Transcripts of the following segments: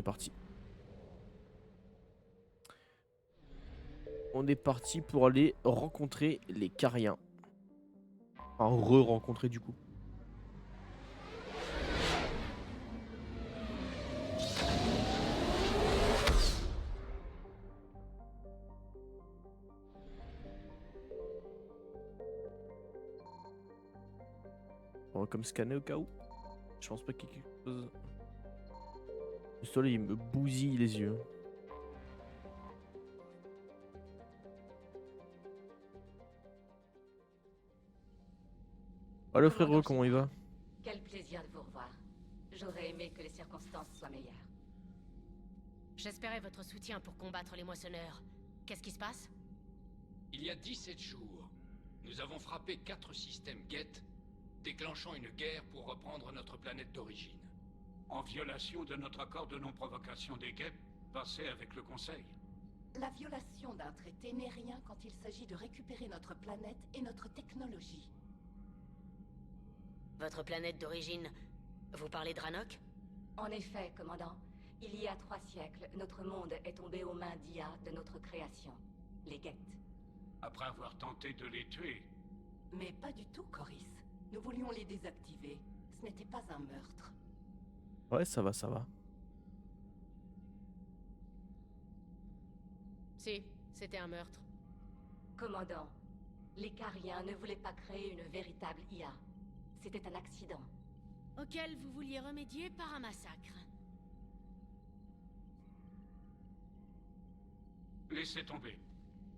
est parti. On est parti pour aller rencontrer les Cariens. Enfin, re-rencontrer du coup. On va comme scanner au cas où. Je pense pas qu'il y ait quelque chose. Le soleil il me bousille les yeux. Ah le frérot, Commandant comment il Shepard, va? quel plaisir de vous revoir. J'aurais aimé que les circonstances soient meilleures. J'espérais votre soutien pour combattre les moissonneurs. Qu'est-ce qui se passe? Il y a 17 jours, nous avons frappé 4 systèmes Geth, déclenchant une guerre pour reprendre notre planète d'origine. En violation de notre accord de non-provocation des Geth, passé avec le Conseil. La violation d'un traité n'est rien quand il s'agit de récupérer notre planète et notre technologie. Votre planète d'origine... Vous parlez de Ranok? En effet, commandant, il y a 3 siècles, notre monde est tombé aux mains d'IA de notre création, les Geth. Après avoir tenté de les tuer, Mais pas du tout, Coris. Nous voulions les désactiver. Ce n'était pas un meurtre. Ouais, ça va, ça va. Si, c'était un meurtre. Commandant, les Cariens ne voulaient pas créer une véritable IA. C'était un accident. Auquel vous vouliez remédier par un massacre. laissez tomber.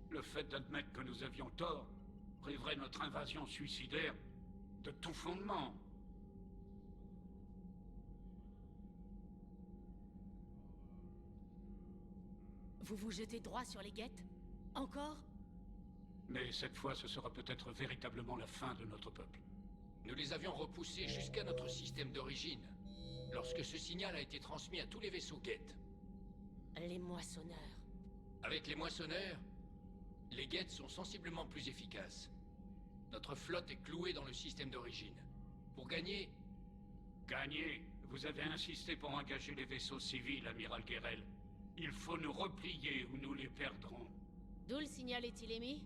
Le fait d'admettre que nous avions tort priverait notre invasion suicidaire de tout fondement. Vous vous jetez droit sur les Geth? Encore? Mais cette fois, ce sera peut-être véritablement la fin de notre peuple. Nous les avions repoussés jusqu'à notre système d'origine, lorsque ce signal a été transmis à tous les vaisseaux Geth. Les moissonneurs. Avec les moissonneurs, les Geth sont sensiblement plus efficaces. Notre flotte est clouée dans le système d'origine. Pour gagner... Gagner, vous avez insisté pour engager les vaisseaux civils, amiral Guérel. Il faut nous replier ou nous les perdrons. D'où le signal est-il émis?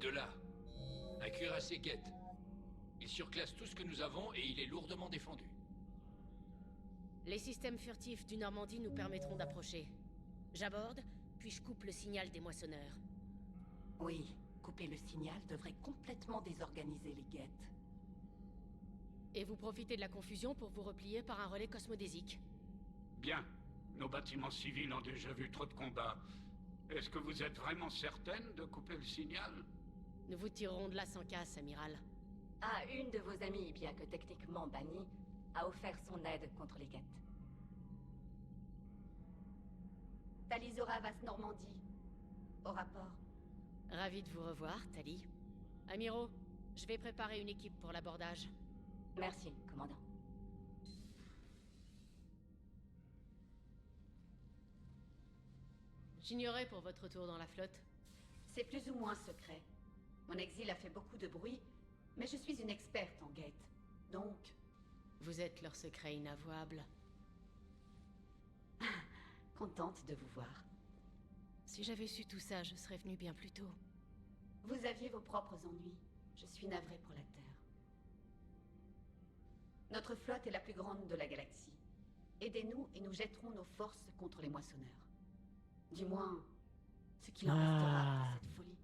De là, un cuirassé Geth. Il surclasse tout ce que nous avons et il est lourdement défendu. Les systèmes furtifs du Normandie nous permettront d'approcher. J'aborde, puis je coupe le signal des moissonneurs. Oui, couper le signal devrait complètement désorganiser les Geth. Et vous profitez de la confusion pour vous replier par un relais cosmodésique. Bien. Nos bâtiments civils ont déjà vu trop de combats. Est-ce que vous êtes vraiment certaine de couper le signal? Nous vous tirerons de là sans casse, amiral. Ah, une de vos amies, bien que techniquement bannie, a offert son aide contre les Geth. Talizora Vas Normandie. Au rapport. Ravi de vous revoir, Tali. Amiro, je vais préparer une équipe pour l'abordage. Merci, commandant. J'ignorais pour votre tour dans la flotte. C'est plus ou moins secret. Mon exil a fait beaucoup de bruit, mais je suis une experte en Geth. Donc, Vous êtes leur secret inavouable. contente de vous voir. Si j'avais su tout ça, je serais venu bien plus tôt. Vous aviez vos propres ennuis. Je suis navrée pour la Terre. Notre flotte est la plus grande de la galaxie. Aidez-nous et nous jetterons nos forces contre les moissonneurs. Du moins, ce qu'il en restera de cette folie.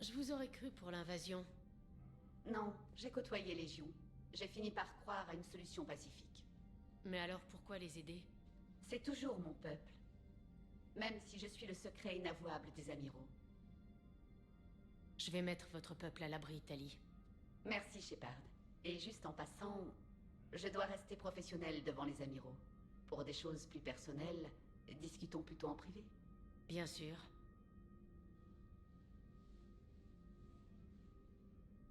Je vous aurais cru pour l'invasion. Non, j'ai côtoyé Légion. J'ai fini par croire à une solution pacifique. Mais alors pourquoi les aider? C'est toujours mon peuple. Même si je suis le secret inavouable des amiraux. Je vais mettre votre peuple à l'abri, Tali. Merci, Shepard. Et juste en passant, je dois rester professionnel devant les amiraux. Pour des choses plus personnelles, discutons plutôt en privé. Bien sûr.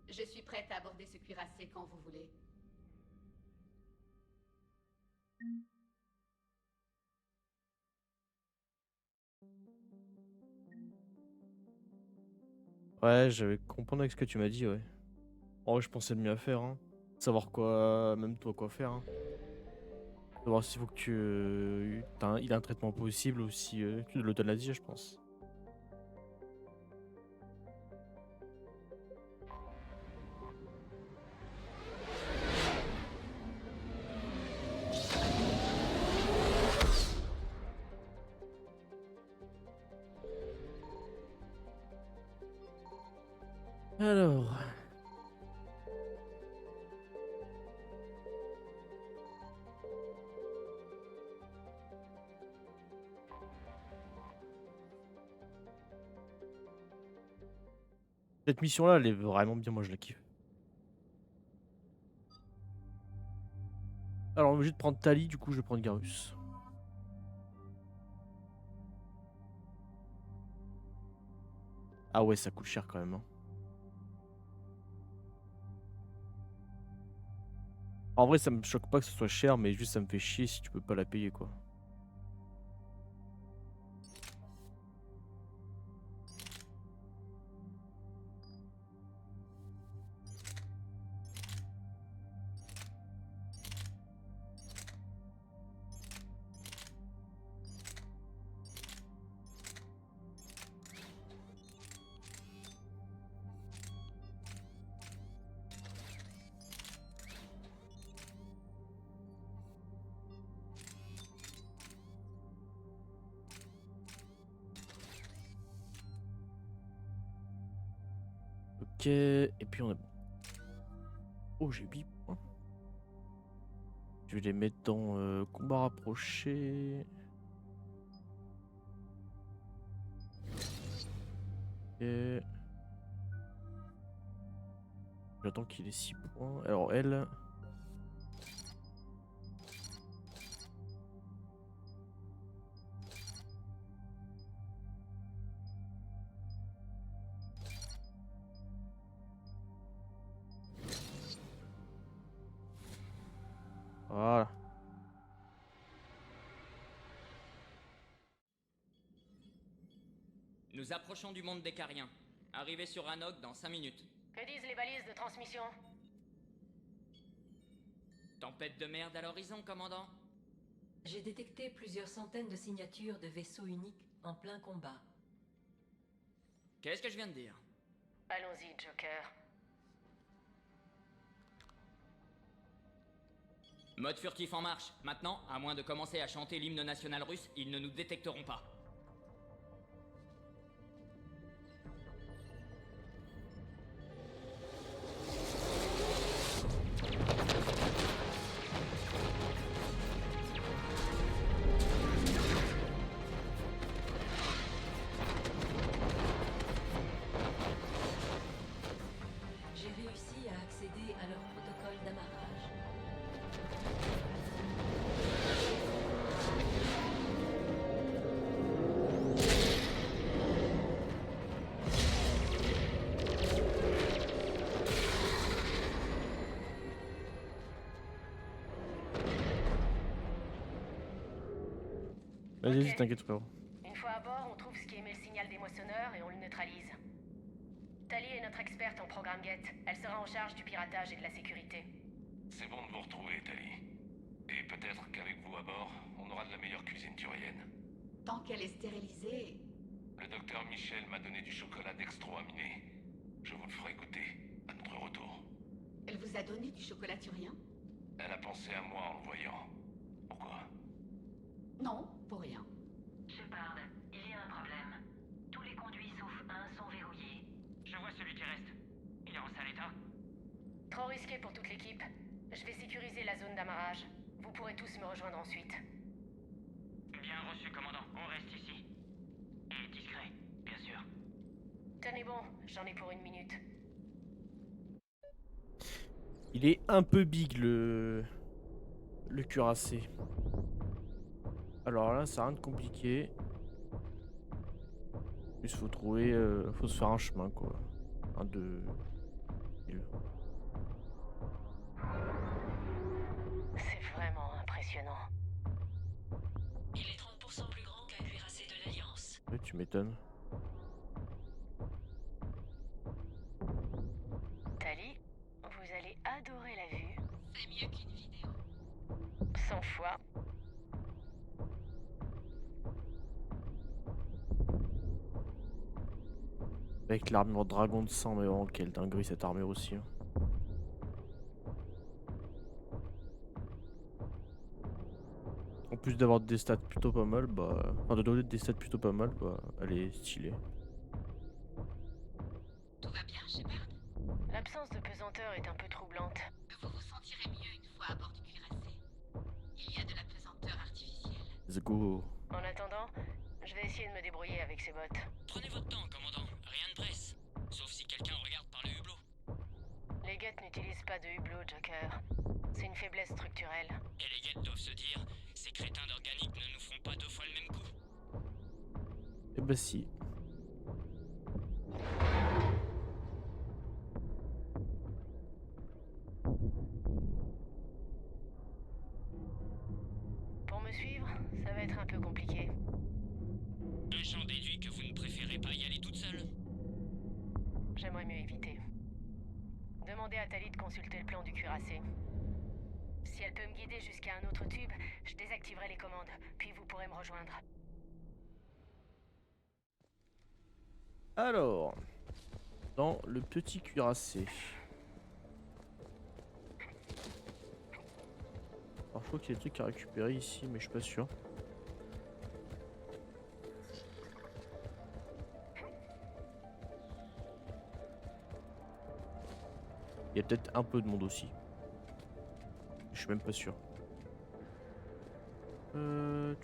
Je suis prête à aborder ce cuirassé quand vous voulez. Ouais, j'avais comprendre avec ce que tu m'as dit, ouais. En vrai, je pensais le mieux à faire, hein. Savoir quoi, même toi, quoi faire, hein. Savoir s'il faut que il a un traitement possible ou si tu de l'euthanasie, je pense. Alors. Cette mission-là, elle est vraiment bien, moi je la kiffe. Alors, on est obligé de prendre Tali, du coup je vais prendre Garus. Ah ouais, ça coûte cher quand même. Hein. En vrai, ça me choque pas que ce soit cher, mais juste ça me fait chier si tu peux pas la payer, quoi. Ok, et puis on a... Oh, j'ai 8 points. Je vais les mettre dans combat rapproché. Ok. J'attends qu'il ait 6 points. Alors elle... Voilà. Nous approchons du monde des Cariens. Arrivé sur Anok dans 5 minutes. Que disent les balises de transmission? Tempête de merde à l'horizon, commandant. J'ai détecté plusieurs centaines de signatures de vaisseaux uniques en plein combat. Qu'est-ce que je viens de dire? Allons-y, Joker. Mode furtif en marche. Maintenant, à moins de commencer à chanter l'hymne national russe, ils ne nous détecteront pas. J'ai réussi à accéder à leur protocole d'amarrage. Vas-y, Ok. t'inquiète frérot. Une fois à bord, on trouve ce qui émet le signal des moissonneurs et on le neutralise. Tali est notre experte en programme GET. Elle sera en charge du piratage et de la sécurité. C'est bon de vous retrouver, Tali. Et peut-être qu'avec vous à bord, on aura de la meilleure cuisine turienne. Tant qu'elle est stérilisée, Le docteur Michel m'a donné du chocolat dextro-aminé. Je vous le ferai goûter à notre retour. elle vous a donné du chocolat turien? Elle a pensé à moi en le voyant. Pourquoi? Non, pour rien. Shepard, il y a un problème. Tous les conduits sauf un sont verrouillés. Je vois celui qui reste. Il est en sale état. Trop risqué pour toute l'équipe. Je vais sécuriser la zone d'amarrage. Vous pourrez tous me rejoindre ensuite. Bien reçu, commandant. On reste ici. Et discret, bien sûr. Tenez bon, j'en ai pour 1 minute. Il est un peu big le cuirassé. Alors là, ça a rien de compliqué. Juste faut trouver, faut se faire un chemin quoi. Un de. C'est vraiment impressionnant. Il est 30% plus grand qu'un cuirassé de l'Alliance. Ouais, tu m'étonnes. Tali, vous allez adorer la vue. C'est mieux qu'une vidéo. 100 fois. Avec l'armure dragon de sang, mais vraiment quelle dinguerie cette armure aussi. Hein. En plus d'avoir des stats plutôt pas mal, bah. Enfin de donner des stats plutôt pas mal, bah elle est stylée. Tout va bien, Shepard? L'absence de pesanteur est un peu troublante. Vous vous sentirez mieux une fois à bord du cuirassé. Il y a de la pesanteur artificielle. Let's go. En attendant, je vais essayer de me débrouiller avec ces bottes. Prenez votre temps, commandant. Rien ne presse. Sauf si quelqu'un regarde par le hublot. Les guettes n'utilisent pas de hublot, Joker. C'est une faiblesse structurelle. Et les guettes doivent se dire, ces crétins d'organique ne nous feront pas 2 fois le même coup. Et bah si. Pour me suivre, ça va être un peu compliqué. J'en déduis que vous ne préférez pas y aller toute seule. J'aimerais mieux éviter. Demandez à Tali de consulter le plan du cuirassé. Si elle peut me guider jusqu'à un autre tube, je désactiverai les commandes, puis vous pourrez me rejoindre. Alors, dans le petit cuirassé. Alors je crois qu'il y a des trucs à récupérer ici, mais je suis pas sûr. Il y a peut-être un peu de monde aussi. Je suis même pas sûr. Oh.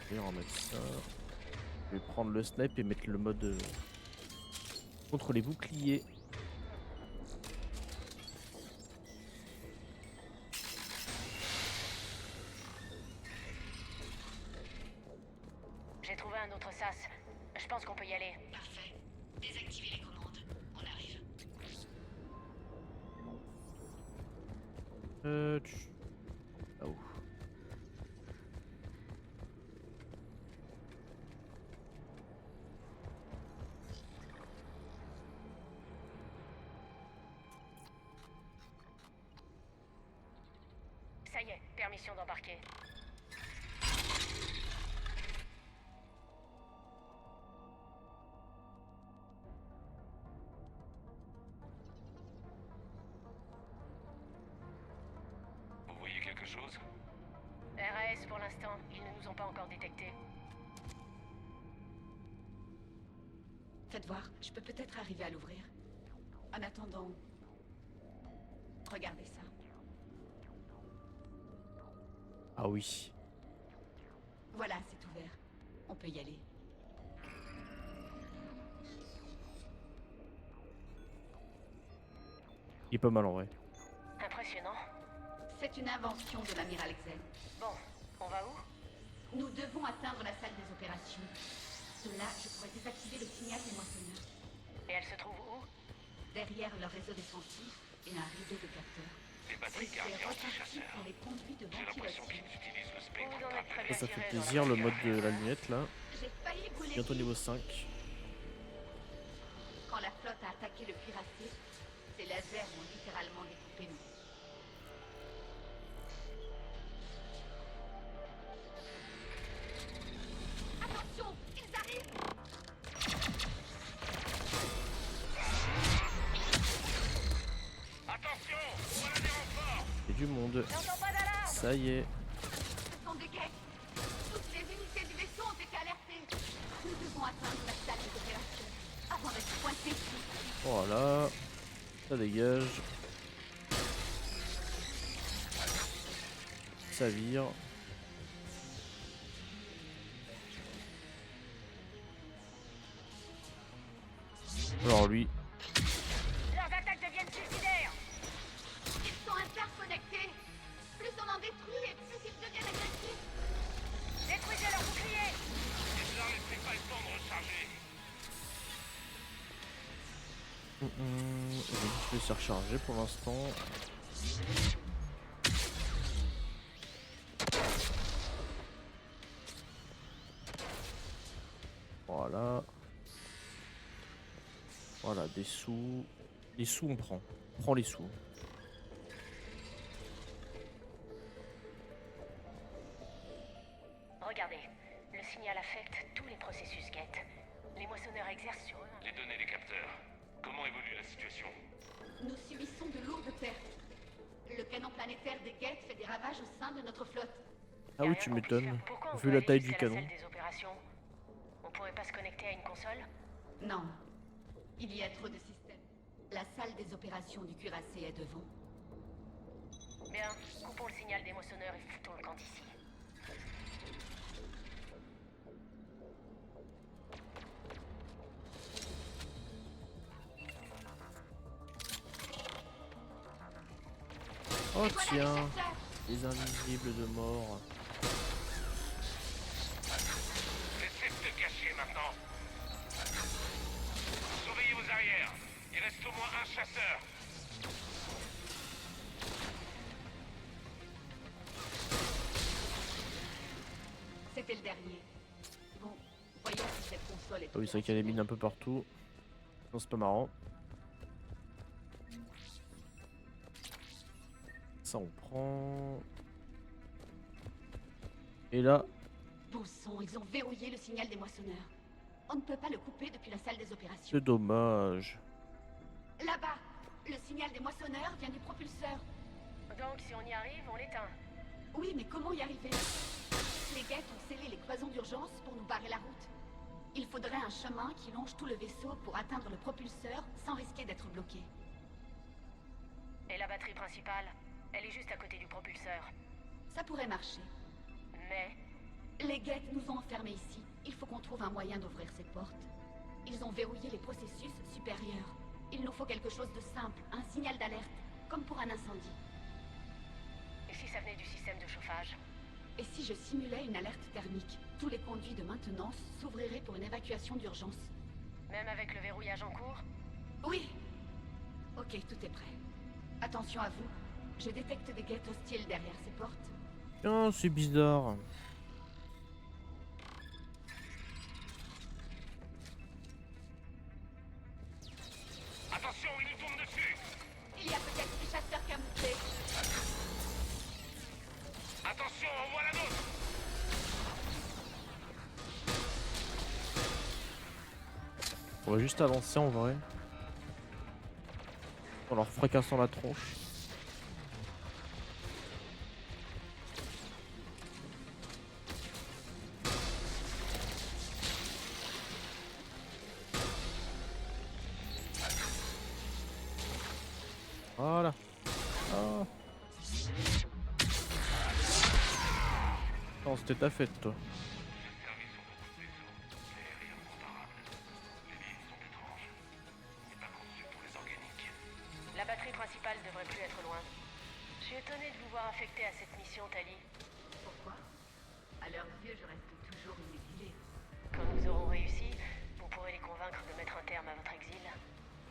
Je vais remettre ça. Je vais prendre le snipe et mettre le mode contre les boucliers. J'ai trouvé un autre sas. Je pense qu'on peut y aller. Parfait. Désactivez les commandes. On arrive. Là-haut. Ça y est, permission d'embarquer. Vous voyez quelque chose? RAS pour l'instant, ils ne nous ont pas encore détectés. Faites voir, je peux peut-être arriver à l'ouvrir. En attendant, regardez ça. Ah oui. Voilà, c'est ouvert. On peut y aller. Il est pas mal en vrai. Impressionnant. C'est une invention de l'amiral Xen. Bon, on va où? Nous devons atteindre la salle des opérations. De là, je pourrais désactiver le signal des moissonneurs. Et elle se trouve où? Derrière leur réseau défensif et un rideau de capteurs. Des batteries C'est cardiaques reparti anti-chasseurs. pour les conduits de J'ai l'impression ventilation. qu'ils utilisent le Vous spectre en êtes très bien Ça fait tiré plaisir dans le la mode de la lunette là. J'ai failli brûler. Bientôt niveau 5. Quand la flotte a attaqué le cuirassé, ces lasers ont littéralement découpé nos vies. Attention, ils arrivent! Attention! Voilà des renforts! Il y a du monde. J'entends pas d'alarme! Ça y est. Ce sont des guettes. Toutes les unités du vaisseau ont été alertées. Nous devons atteindre la salle des opérations avant d'être pointés ici. Voilà. Ça dégage. Ça vire. Alors lui. Leurs attaques deviennent suicidaires! Ils sont interconnectés. Plus on en détruit et plus ils deviennent agressifs. Détruisez leurs boucliers! Ne leur laissez pas le temps de recharger! Je vais juste laisser recharger pour l'instant. Voilà. Voilà, des sous. Les sous, on prend. On prend les sous. Regardez, le signal affecte tous les processus Geth. Les moissonneurs exercent sur eux. Les données des capteurs. Comment évolue la situation? Nous subissons de lourdes pertes. Le canon planétaire des Geth fait des ravages au sein de notre flotte. Ah oui, tu m'étonnes. Pourquoi on Vu peut la aller taille du jusqu'à la canon. salle des opérations? On pourrait pas se connecter à une console? Non. Il y a trop de systèmes. La salle des opérations du cuirassé est devant. Bien, coupons le signal des moissonneurs et foutons le camp d'ici. Oh Et voilà les tiens, chasseurs. les invisibles de mort. Cessez de te cacher maintenant. Surveillez vos arrières. Il reste au moins un chasseur. C'était le dernier. Bon, voyons si cette console est... Ah oui, c'est vrai qu'il y a des mines un peu partout. Non, c'est pas marrant. Ça, on prend. Et là, Bon sang, ils ont verrouillé le signal des moissonneurs. On ne peut pas le couper depuis la salle des opérations. c'est dommage. Là-bas, le signal des moissonneurs vient du propulseur. Donc, si on y arrive, on l'éteint. Oui, mais comment y arriver? Les Geth ont scellé les cloisons d'urgence pour nous barrer la route. Il faudrait un chemin qui longe tout le vaisseau pour atteindre le propulseur sans risquer d'être bloqué. Et la batterie principale? Elle est juste à côté du propulseur. Ça pourrait marcher. Mais... Les Geth nous ont enfermés ici. Il faut qu'on trouve un moyen d'ouvrir ces portes. Ils ont verrouillé les processus supérieurs. Il nous faut quelque chose de simple, un signal d'alerte, comme pour un incendie. Et si ça venait du système de chauffage? Et si je simulais une alerte thermique? Tous les conduits de maintenance s'ouvriraient pour une évacuation d'urgence. Même avec le verrouillage en cours? Oui. Ok, tout est prêt. Attention à vous. Je détecte des Geth hostiles derrière ces portes. Oh, c'est bizarre. Attention, il nous tombe dessus. Il y a peut-être des chasseurs camouflés. Attention, on voit la nôtre. On va juste avancer en vrai. En leur fracassant la tronche. Voilà. Ah. Non, c'était ta fête, toi. La batterie principale devrait plus être loin. Je suis étonné de vous voir affecté à cette mission, Tali. Pourquoi? À leurs yeux, je reste toujours une exilée. Quand nous aurons réussi, vous pourrez les convaincre de mettre un terme à votre exil.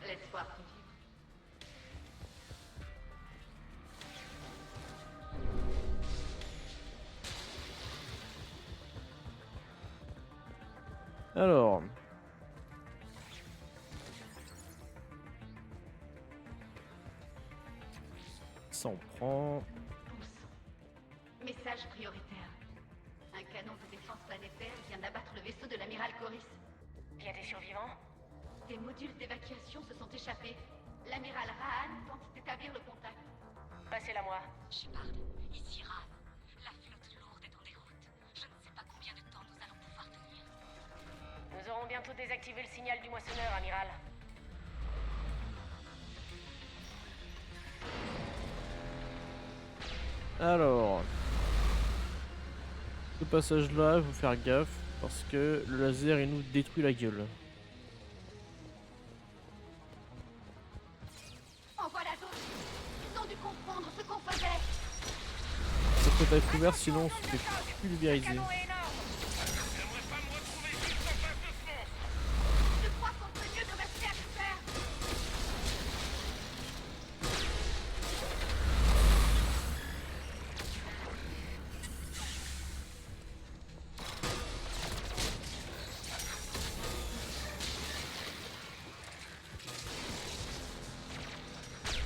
L'espoir fait vivre. Alors. Ça on prend. Message prioritaire. Un canon de défense planétaire vient d'abattre le vaisseau de l'amiral Coris. Il y a des survivants? Des modules d'évacuation se sont échappés. L'amiral Rahan tente d'établir le contact. Passez-la moi. Shepard, ici Rahan. La flotte lourde est en déroute. Je ne sais pas combien de temps nous allons pouvoir tenir. Nous aurons bientôt désactivé le signal du moissonneur, amiral. Alors. Ce passage là, il faut faire gaffe. Parce que le laser il nous détruit la gueule. En voilà d'autres. Ils ont dû comprendre ce qu'on faisait. Ça peut être ouvert sinon on se fait pulvériser. J'aimerais pas me retrouver juste en face de ce monstre. Je crois qu'on ferait mieux de rester à couvert.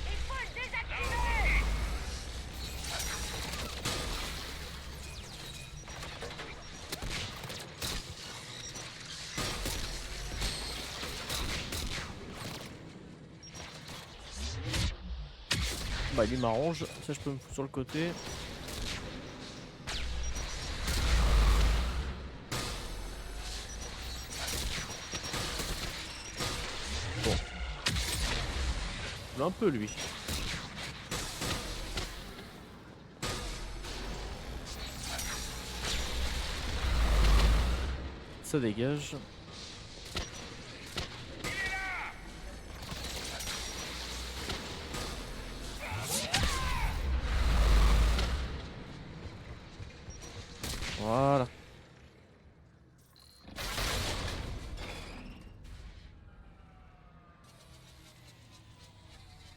Il faut le désactiver! Bah lui m'arrange, ça je peux me foutre sur le côté. Bon. Il a un peu lui. Ça dégage. Voilà.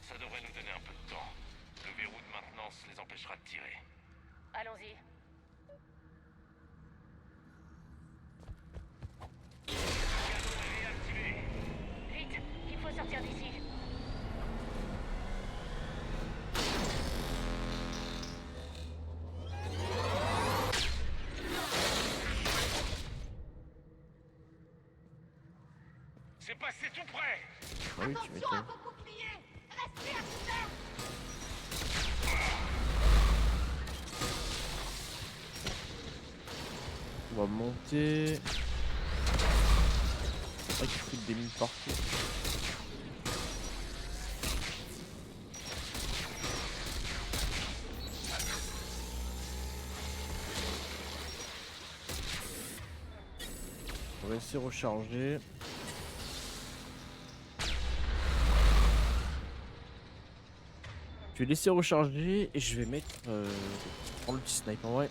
Ça devrait nous donner un peu de temps. Le verrou de maintenance les empêchera de tirer. Allons-y. Vite, il faut sortir d'ici. C'est passé tout près. Ah oui, tu m'étonnes. vos boucliers! Restez à terre! On va monter. Ah, qui fout des mines partout. On va essayer de recharger. Je vais laisser recharger et je vais mettre prendre le petit snipe en vrai.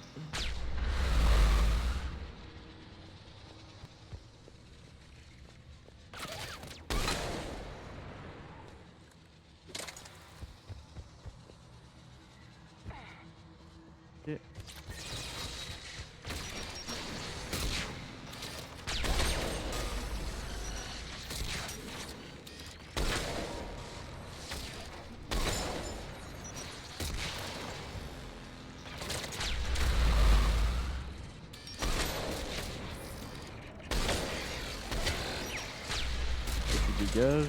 Ok. Et tu dégages.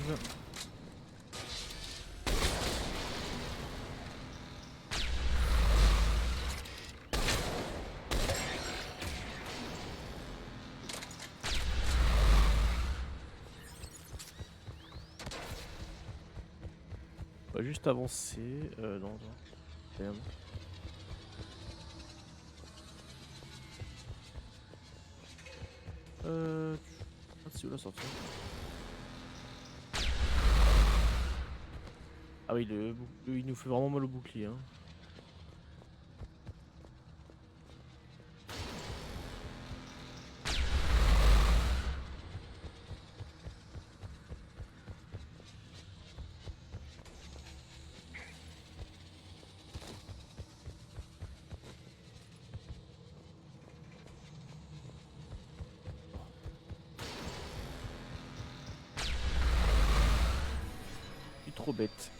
On va juste avancer. Non, non. Merde. Ah, c'est où la sortie? Ah oui, il nous fait vraiment mal au bouclier. Hein. Je suis trop bête.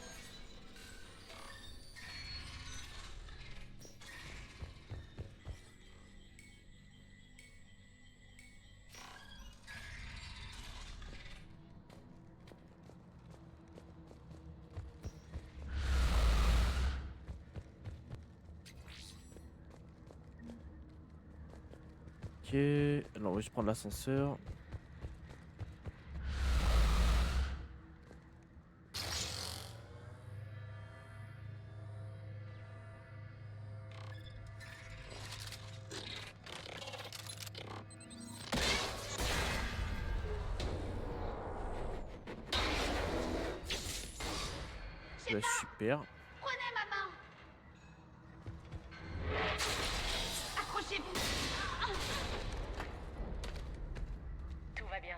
Ok, alors on va juste prendre l'ascenseur. Bah, super. Prenez ma main! Accrochez-vous! Tout va bien.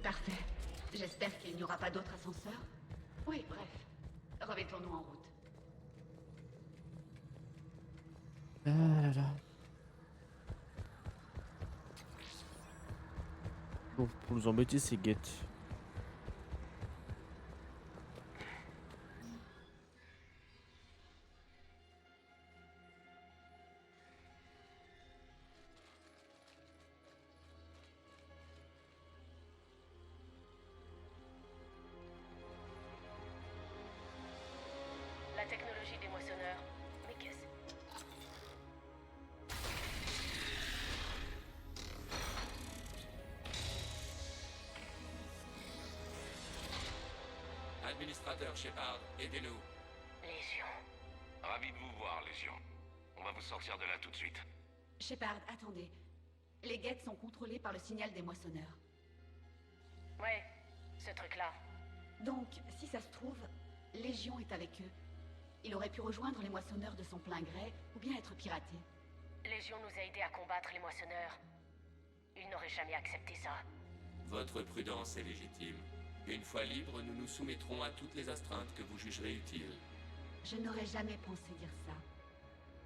Parfait. J'espère qu'il n'y aura pas d'autres ascenseurs. Oui, bref. Remettons-nous en route. Ah là là. Bon, pour nous embêter, c'est Get. technologie des moissonneurs. Mais qu'est-ce... Administrateur Shepard, aidez-nous. Légion. Ravi de vous voir, Légion. On va vous sortir de là tout de suite. Shepard, attendez. Les guettes sont contrôlées par le signal des moissonneurs. Ouais, ce truc-là. Donc, si ça se trouve, Légion est avec eux. Il aurait pu rejoindre les moissonneurs de son plein gré, ou bien être piraté. Légion nous a aidés à combattre les moissonneurs. Ils n'auraient jamais accepté ça. Votre prudence est légitime. Une fois libres, nous nous soumettrons à toutes les astreintes que vous jugerez utiles. Je n'aurais jamais pensé dire ça.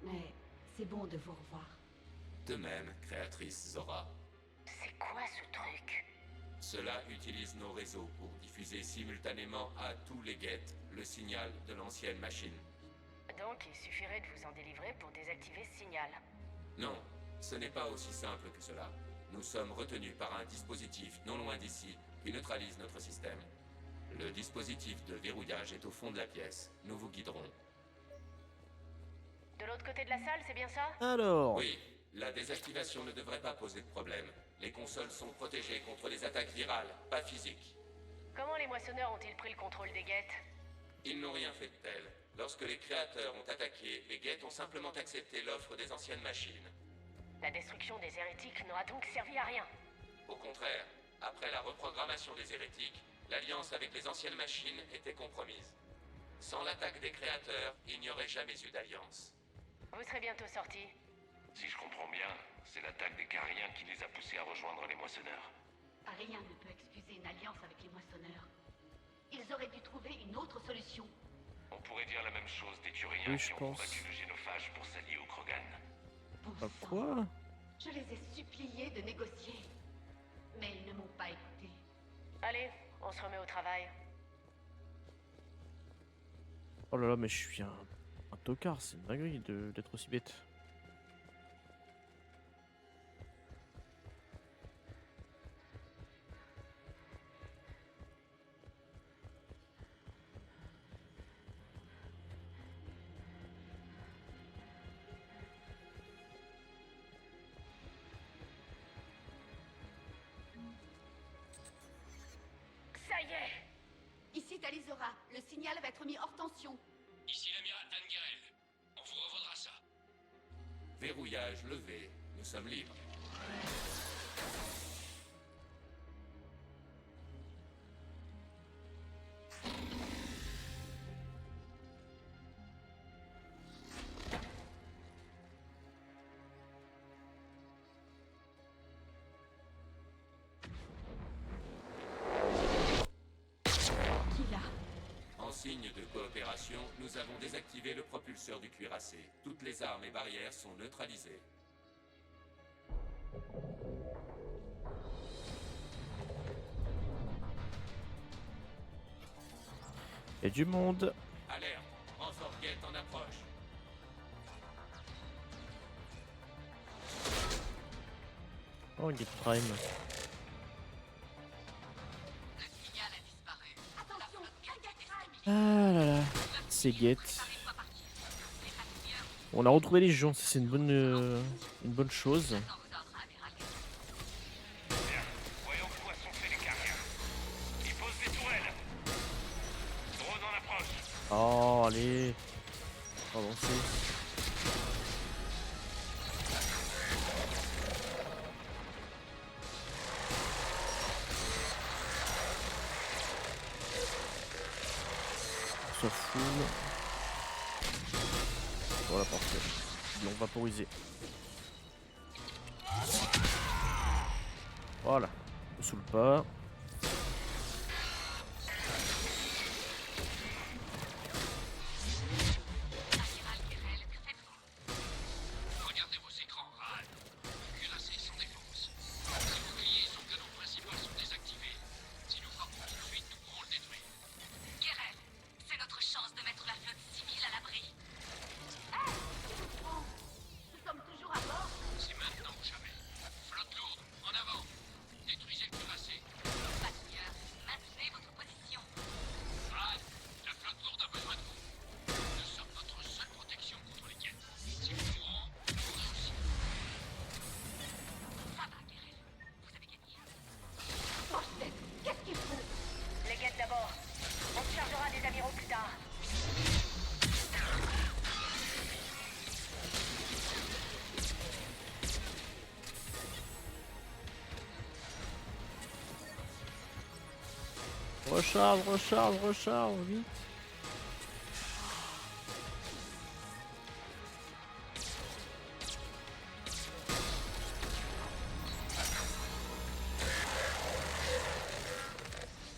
Mais c'est bon de vous revoir. De même, créatrice Zora. C'est quoi ce truc? Cela utilise nos réseaux pour diffuser simultanément à tous les guettes le signal de l'ancienne machine. Donc il suffirait de vous en délivrer pour désactiver ce signal. Non, ce n'est pas aussi simple que cela. Nous sommes retenus par un dispositif non loin d'ici qui neutralise notre système. Le dispositif de verrouillage est au fond de la pièce. Nous vous guiderons. De l'autre côté de la salle, c'est bien ça? Alors, Oui, la désactivation ne devrait pas poser de problème. Les consoles sont protégées contre les attaques virales, pas physiques. Comment les moissonneurs ont-ils pris le contrôle des guettes? Ils n'ont rien fait de tel. Lorsque les créateurs ont attaqué, les guettes ont simplement accepté l'offre des anciennes machines. La destruction des hérétiques n'aura donc servi à rien. Au contraire, après la reprogrammation des hérétiques, l'alliance avec les anciennes machines était compromise. Sans l'attaque des créateurs, il n'y aurait jamais eu d'alliance. Vous serez bientôt sortis. Si je comprends bien, c'est l'attaque des Cariens qui les a poussés à rejoindre les moissonneurs. Rien ne peut excuser une alliance avec les moissonneurs. Ils auraient dû trouver une autre solution. On pourrait dire la même chose des Turiens Oui, qui je ont pense. combattu le génophage pour s'allier aux Krogan. Bon ah, sang. quoi? Je les ai suppliés de négocier. Mais ils ne m'ont pas écouté. Allez, on se remet au travail. Oh là là, mais je suis un tocard, c'est une dinguerie d'être aussi bête. Ça y est! Ici Talizora, le signal va être mis hors tension. Ici l'amiral Tangerel. On vous revaudra ça. Verrouillage levé, nous sommes libres. Qui l'a? En signe de coopération, nous avons désactivé le propulseur du cuirassé. Toutes les armes et barrières sont neutralisées. Il y a du monde. Alerte, renfort guette en approche. Oh, Get Prime. Ah là là, c'est Get. On a retrouvé les gens, ça, c'est une bonne chose. Voyons quoi sont faits les Cariens. Ils posent des tourelles. Drone en approche. Oh, allez. On va avancer. Ça fout. Voilà, parfait. Ils l'ont vaporisé. Voilà. Ne saoule pas. Regardez vos écrans, Ral. Le cuirassé est sans défense. Ses boucliers et son canon principal sont désactivés. Si nous frappons tout de suite, nous pourrons le détruire. Guérel, c'est notre chance de mettre la flotte civile à l'abri. Nous sommes toujours à bord. C'est maintenant ou jamais. Flotte lourde, en avant. Détruisez le cuirassé. recharge, vite.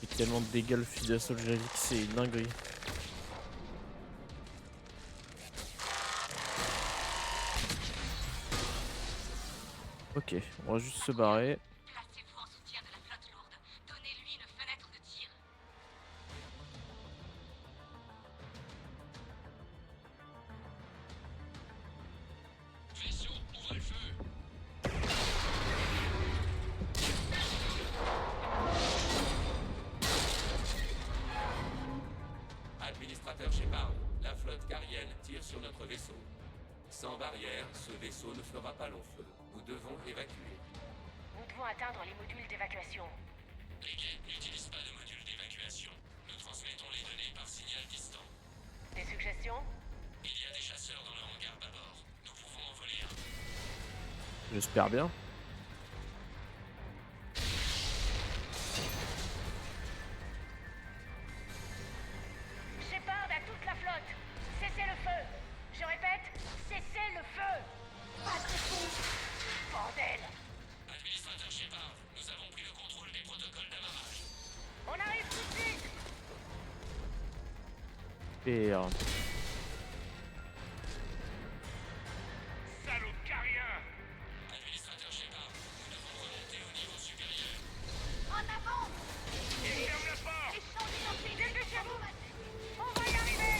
Il y a tellement de dégâts le fusil d'assaut que j'avais dit que c'est une dinguerie. Ok, on va juste se barrer. Placez-vous en soutien de la flotte lourde. Donnez-lui une fenêtre de tir. Vaisseau, ouvrez le feu. Administrateur Shepard, la flotte Carienne tire sur notre vaisseau. Sans barrière, ce vaisseau ne fera pas long feu. Nous devons évacuer. Nous devons atteindre les modules d'évacuation. Les gates n'utilisent pas de module d'évacuation. Nous transmettons les données par signal distant. Des suggestions? Il y a des chasseurs dans le hangar bâbord. Nous pouvons en voler un. J'espère bien. Shepard à toute la flotte! Cessez le feu! Je répète, cessez le feu! Bordel! Administrateur Shepard, nous avons pris le contrôle des protocoles d'amarrage. On arrive tout de suite! Merde. Salaud de carien! Administrateur Shepard, nous devons remonter au niveau supérieur. En avant! Ferme la porte! Échangez d'identité! Dépêchez-vous! On va y arriver!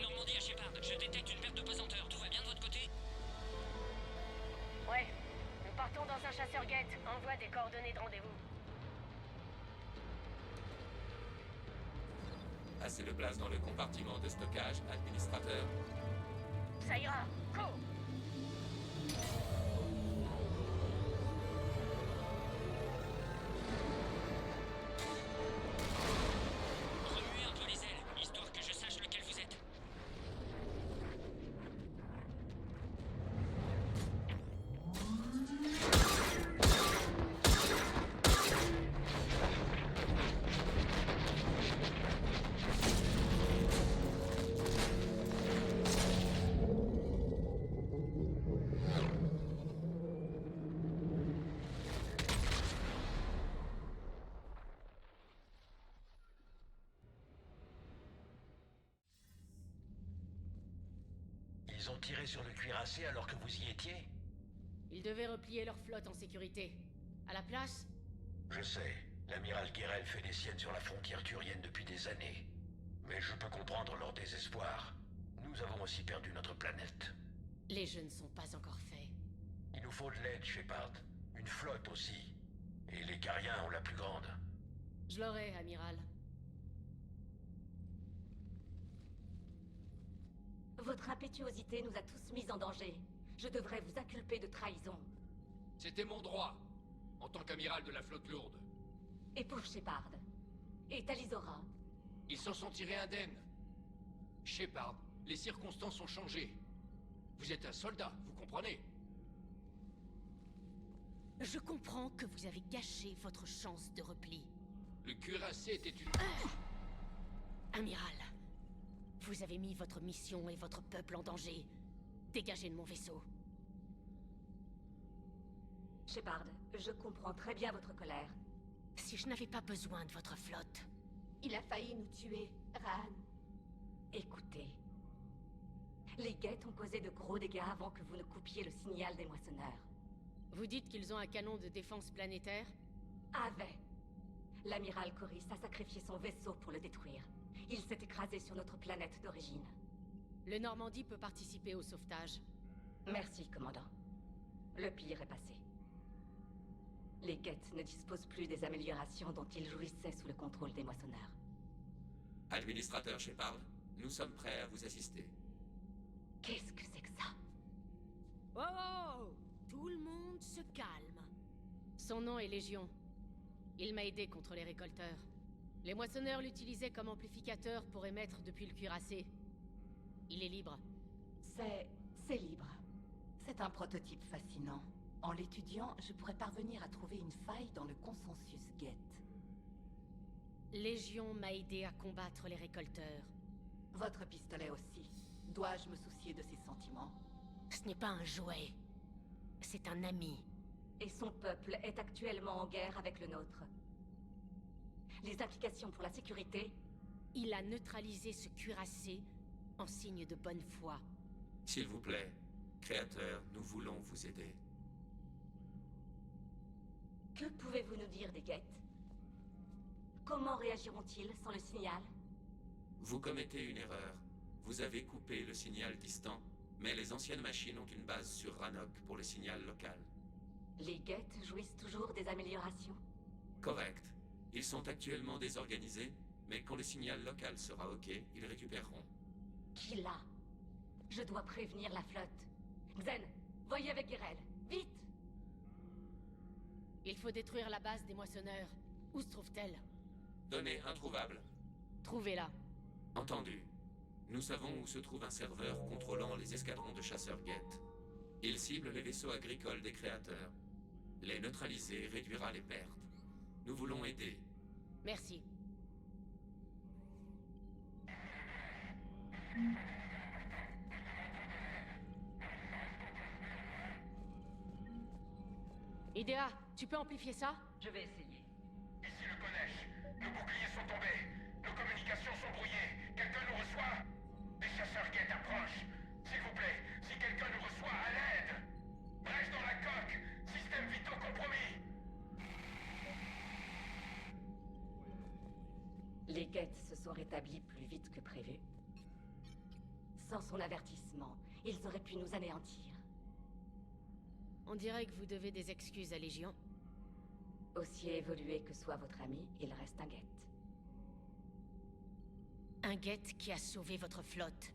Normandie à Shepard, je détecte une perte de pesanteur. Tout va bien de votre côté? Ouais, nous partons dans un chasseur-guette. Envoie des coordonnées de rendez-vous. Assez de place dans le compartiment de stockage, administrateur. Ça ira, go! Remuez un peu les ailes, histoire que je sache lequel vous êtes. Ils ont tiré sur le cuirassé alors que vous y étiez? Ils devaient replier leur flotte en sécurité. À la place, Je sais, l'amiral Guérel fait des siennes sur la frontière turienne depuis des années. Mais je peux comprendre leur désespoir. Nous avons aussi perdu notre planète. les jeux ne sont pas encore faits. Il nous faut de l'aide, Shepard. Une flotte aussi. Et les Cariens ont la plus grande. Je l'aurai, amiral. Votre impétuosité nous a tous mis en danger. Je devrais vous inculper de trahison. C'était mon droit, en tant qu'amiral de la flotte lourde. Et pour Shepard. Et Talizora. Ils s'en sont tirés indemnes. Shepard, les circonstances ont changé. Vous êtes un soldat, vous comprenez? Je comprends que vous avez gâché votre chance de repli. Le cuirassé était une... Amiral, vous avez mis votre mission et votre peuple en danger. Dégagez de mon vaisseau. Shepard, je comprends très bien votre colère. Si je n'avais pas besoin de votre flotte... Il a failli nous tuer, Rahan. Écoutez. Les guettes ont causé de gros dégâts avant que vous ne coupiez le signal des moissonneurs. Vous dites qu'ils ont un canon de défense planétaire? Avait. L'amiral Coris a sacrifié son vaisseau pour le détruire. Il s'est écrasé sur notre planète d'origine. Le Normandie peut participer au sauvetage. Merci, commandant. Le pire est passé. Les guettes ne disposent plus des améliorations dont ils jouissaient sous le contrôle des moissonneurs. Administrateur Shepard, nous sommes prêts à vous assister. Qu'est-ce que c'est que ça? Oh, oh! Tout le monde se calme. Son nom est Légion. Il m'a aidé contre les récolteurs. Les moissonneurs l'utilisaient comme amplificateur pour émettre depuis le cuirassé. Il est libre. C'est libre. C'est un prototype fascinant. En l'étudiant, je pourrais parvenir à trouver une faille dans le consensus Geth. Légion m'a aidé à combattre les récolteurs. Votre pistolet aussi. Dois-je me soucier de ses sentiments? Ce n'est pas un jouet. C'est un ami. Et son peuple est actuellement en guerre avec le nôtre. Les implications pour la sécurité? Il a neutralisé ce cuirassé en signe de bonne foi. S'il vous plaît, Créateur, nous voulons vous aider. Que pouvez-vous nous dire des Geth? Comment réagiront-ils sans le signal? Vous commettez une erreur. Vous avez coupé le signal distant, mais les anciennes machines ont une base sur Rannoch pour le signal local. Les Geth jouissent toujours des améliorations? Correct. Ils sont actuellement désorganisés, mais quand le signal local sera OK, ils récupéreront. Qui l'a? Je dois prévenir la flotte. Xen, voyez avec Gerel. Vite! Il faut détruire la base des moissonneurs. Où se trouve-t-elle? Données introuvables. Trouvez-la. Entendu. Nous savons où se trouve un serveur contrôlant les escadrons de chasseurs Geth. Il cible les vaisseaux agricoles des créateurs. Les neutraliser réduira les pertes. Nous voulons aider. Merci. Idea, tu peux amplifier ça? Je vais essayer. Ici le Konesh. Nos boucliers sont tombés. Nos communications sont brouillées. Quelqu'un nous reçoit? Les chasseurs Geth approchent. S'il vous plaît, si quelqu'un nous reçoit, à l'aide! Brèche dans la coque! Système vitaux compromis! Les Geth se sont rétablis plus vite que prévu. Sans son avertissement, ils auraient pu nous anéantir. On dirait que vous devez des excuses à Légion. Aussi évolué que soit votre ami, il reste un Geth. Un Geth qui a sauvé votre flotte.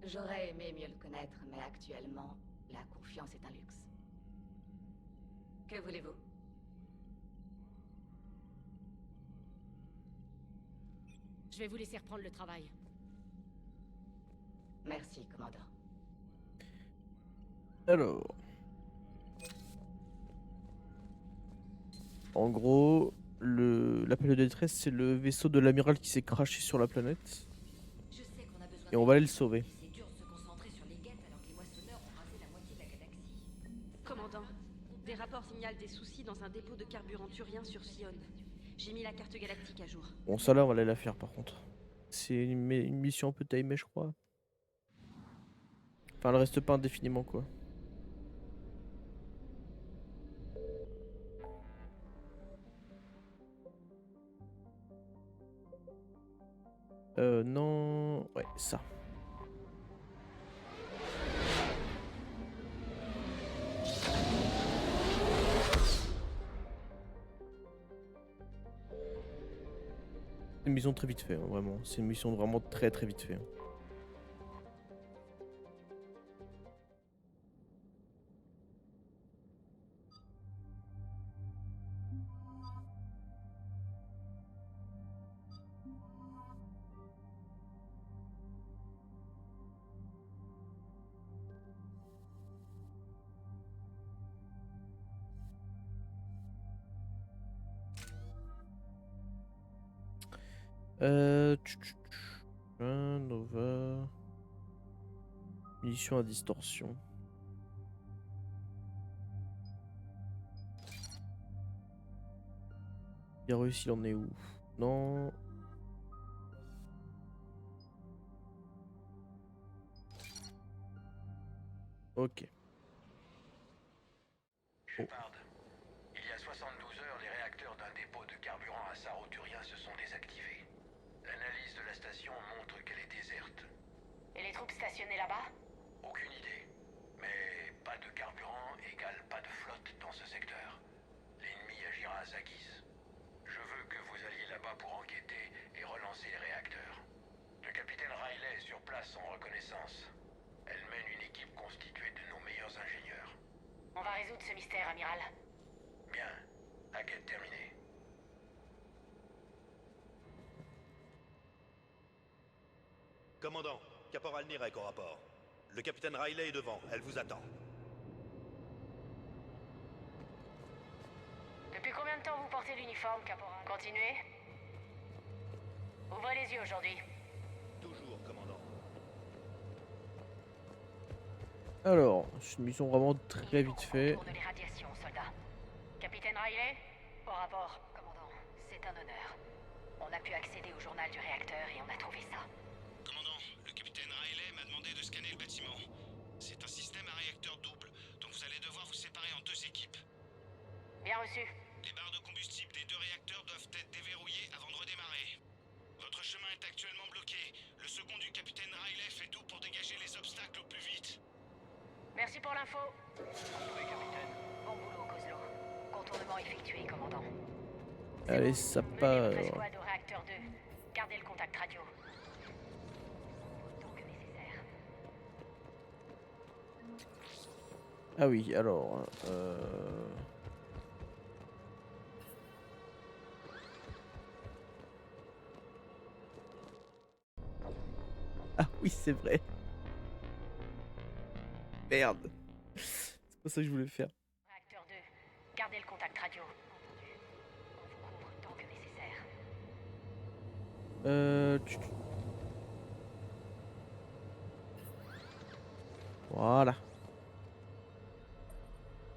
J'aurais aimé mieux le connaître, mais actuellement, la confiance est un luxe. Que voulez-vous? Je vais vous laisser reprendre le travail. Merci, commandant. Alors... En gros, l'appel de détresse, c'est le vaisseau de l'amiral qui s'est craché sur la planète. Je sais qu'on a besoin Et on va aller le sauver. C'est dur de se concentrer sur les Geth alors que les moissonneurs ont rasé la moitié de la galaxie. Commandant, des rapports signalent des soucis dans un dépôt de carburant turien sur Sion. J'ai mis la carte galactique à jour. Bon, ça là, on va aller la faire par contre. C'est une mission un peu timée, je crois. Enfin, elle reste pas indéfiniment, quoi. Non... Ouais, ça. C'est une mission très vite fait, hein, vraiment. C'est une mission vraiment très vite fait. Hein. Nova. Munitions à distorsion. Virus, il en est où? Non. Ok. Shepard, il y a 72 heures, les réacteurs d'un dépôt de carburant à Saroturien se sont désactivés. L'analyse de la station montre qu'elle est déserte. Et les troupes stationnées là-bas? Aucune idée. Mais pas de carburant égale pas de flotte dans ce secteur. L'ennemi agira à sa guise. Je veux que vous alliez là-bas pour enquêter et relancer les réacteurs. Le capitaine Riley est sur place en reconnaissance. Elle mène une équipe constituée de nos meilleurs ingénieurs. On va résoudre ce mystère, amiral. Bien. Enquête terminée. Commandant, Caporal Nirek au rapport. Le capitaine Riley est devant, elle vous attend. Depuis combien de temps vous portez l'uniforme, caporal? Continuez. Ouvrez les yeux aujourd'hui. Toujours, commandant. Alors, c'est une mission vraiment très vite fait. Pour de l'irradiation, soldats. Capitaine Riley, au rapport. Commandant, c'est un honneur. On a pu accéder au journal du réacteur et on a trouvé ça. Commandant, le capitaine Riley m'a demandé de scanner le bâtiment. C'est un système à réacteur double, donc vous allez devoir vous séparer en 2 équipes. Bien reçu. Les barres de combustible des 2 réacteurs doivent être déverrouillées avant de redémarrer. Votre chemin est actuellement bloqué. Le second du capitaine Riley fait tout pour dégager les obstacles au plus vite. Merci pour l'info. Bon boulot, Kozlo. Contournement effectué, commandant. Allez, ça Menez part. votre escouade au réacteur 2. Gardez le contact radio. Autant que nécessaire. Ah oui, alors... Ah oui, c'est vrai. Merde. C'est pas ça que je voulais faire. Réacteur 2. Gardez le contact radio. Entendu. On vous couvre tant que nécessaire. Voilà.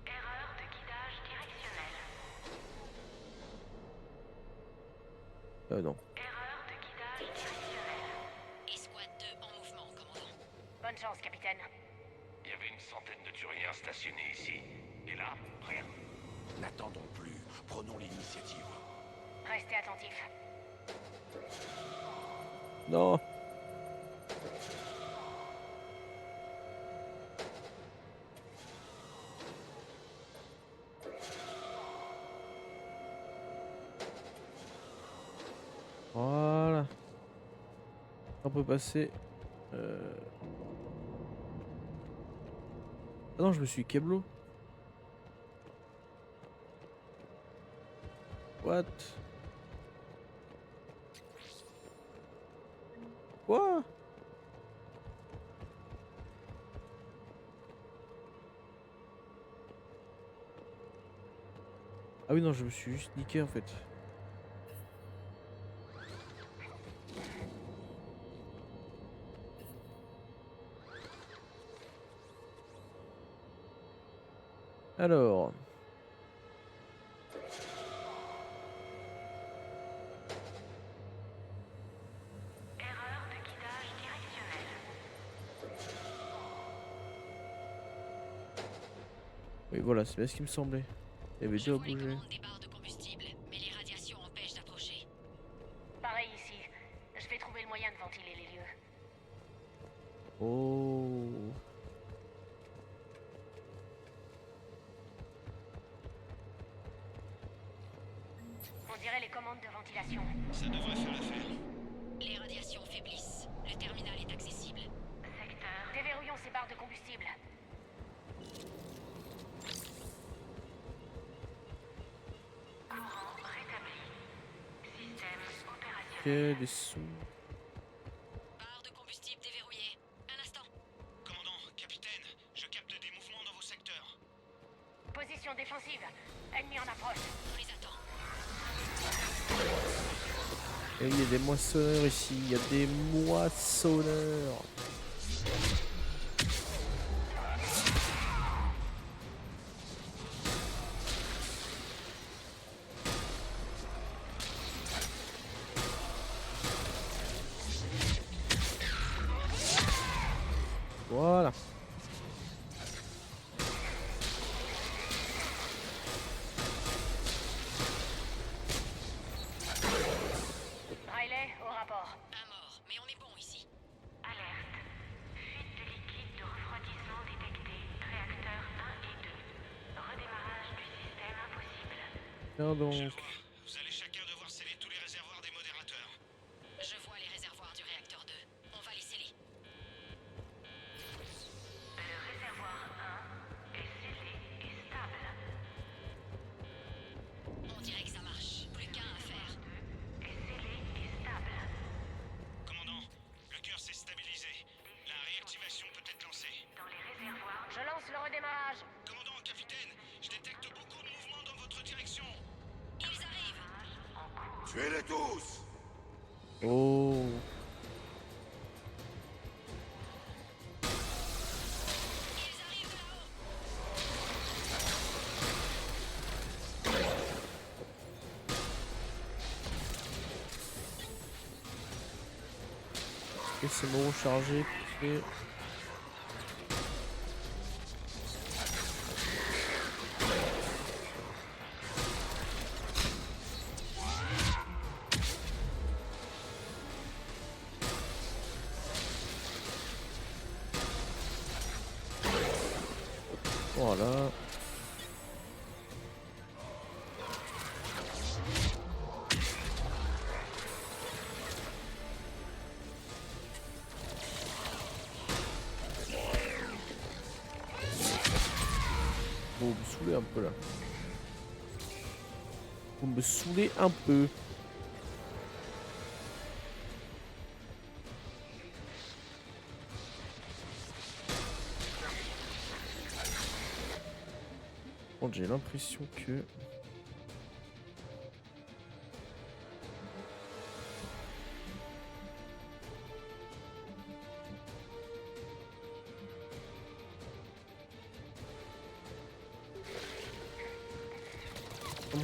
Erreur de guidage directionnel. Non. Erreur de guidage directionnel. Escouade 2 en mouvement, commandant. Bonne chance, capitaine. Il y avait une centaine de Turiens stationnés ici. Et là, rien. N'attendons plus, prenons l'initiative. Restez attentifs. Non. Voilà. On peut passer. Ah non, je me suis câblo. What? Quoi? Ah oui non, je me suis juste niqué en fait. Alors... Erreur de guidage directionnel. Oui voilà, c'est bien ce qui me semblait. Il y avait déjà bougé. Des barres de combustible, mais les radiations empêchent d'approcher. Pareil ici. Je vais trouver le moyen de ventiler les lieux. Oh... On dirait les commandes de ventilation. Ça devrait faire l'affaire. Les radiations faiblissent. Le terminal est accessible. Secteur. Déverrouillons ces barres de combustible. Courant rétabli. Système opérationnel. Ok, des sous. Barre de combustible déverrouillée. Un instant. Commandant, capitaine, je capte des mouvements dans vos secteurs. Position défensive. Ennemi en approche. On les attend. Et il y a des moissonneurs ici, il y a des moissonneurs. Voilà. Riley, au rapport. Un mort, mais on est bon ici. Alerte. Fuite de liquide de refroidissement détectée. Réacteurs 1 et 2. Redémarrage du système impossible. Tiens donc. Vous allez chacun devoir sceller tous les réservoirs des modérateurs. Je vois les réservoirs du réacteur 2. On va les sceller. Le réservoir 1 est scellé et stable. On dirait que ça marche. Plus qu'un à faire. Est scellé et stable. Commandant, le cœur s'est stabilisé. La réactivation peut être lancée. redémarrage. Commandant, capitaine, je détecte beaucoup de mouvements dans votre direction. Ils arrivent. Tuez-les tous! Oh. Laissez-moi recharger. Parfait. Voilà. Vous me saoulez un peu là. Vous me saoulez un peu. Bon, j'ai l'impression que...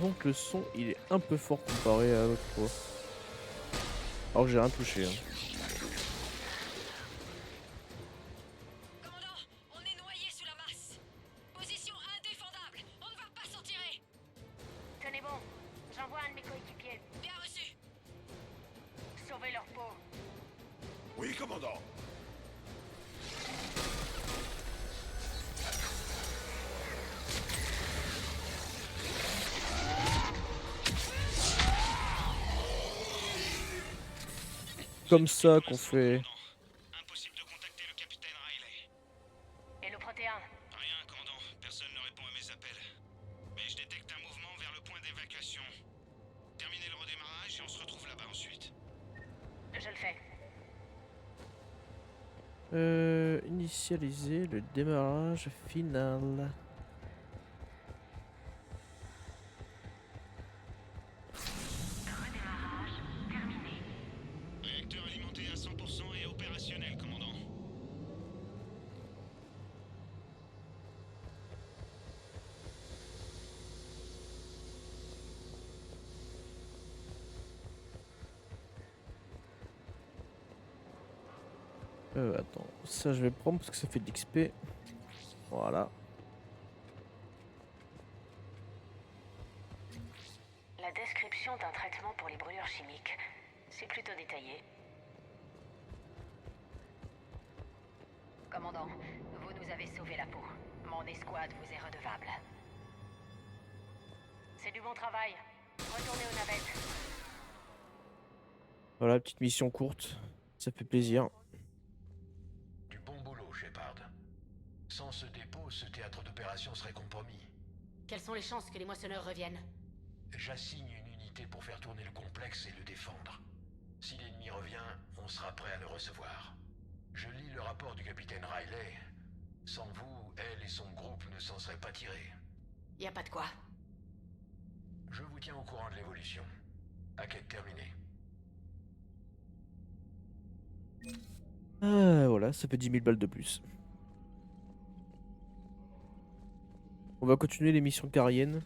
Donc le son il est un peu fort comparé à l'autre fois. Alors que j'ai rien touché. Hein. Commandant, on est noyé sous la masse. Position indéfendable. On ne va pas s'en tirer. Tenez bon, j'envoie un de mes coéquipiers. Bien reçu. Sauvez leur peau. Oui, commandant. Comme ça qu'on fait. Impossible de contacter le capitaine Riley. Et le Protéin? Rien, commandant. Personne ne répond à mes appels. Mais je détecte un mouvement vers le point d'évacuation. Terminez le redémarrage et on se retrouve là-bas ensuite. Je le fais. Initialiser le démarrage final. Réacteur alimenté à 100% et opérationnel, commandant. Attends, ça je vais prendre parce que ça fait de l'XP. Voilà. La description d'un traitement pour les brûlures chimiques. C'est plutôt détaillé. Commandant, vous nous avez sauvé la peau. Mon escouade vous est redevable. C'est du bon travail. Retournez aux navettes. Voilà, petite mission courte. Ça fait plaisir. Du bon boulot, Shepard. Sans ce dépôt, ce théâtre d'opération serait compromis. Quelles sont les chances que les moissonneurs reviennent? J'assigne une unité pour faire tourner le complexe et le défendre. Si l'ennemi revient, on sera prêt à le recevoir. Je lis le rapport du capitaine Riley. Sans vous, elle et son groupe ne s'en seraient pas tirés. Y a pas de quoi. Je vous tiens au courant de l'évolution. Enquête terminée. Voilà, ça fait 10 000 balles de plus. On va continuer les missions cariennes.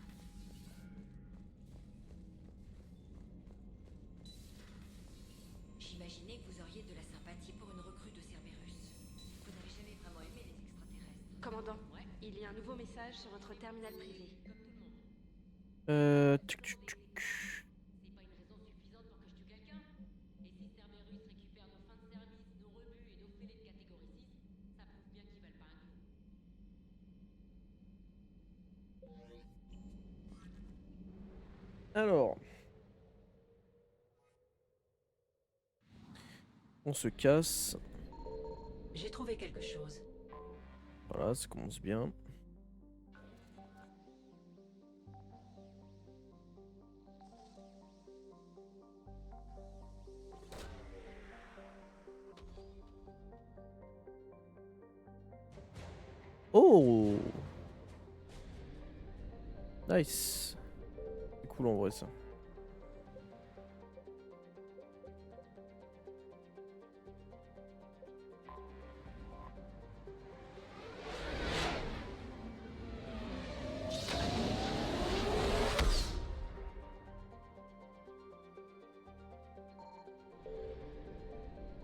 J'imaginais que vous auriez de la sympathie pour une recrue de Cerberus. Vous n'avez jamais vraiment aimé les extraterrestres. Commandant, il y a un nouveau message sur votre terminal privé. Tuc, tuc, tuc. Alors, on se casse. J'ai trouvé quelque chose. Voilà, ça commence bien. Oh! Nice. C'est cool en vrai ça.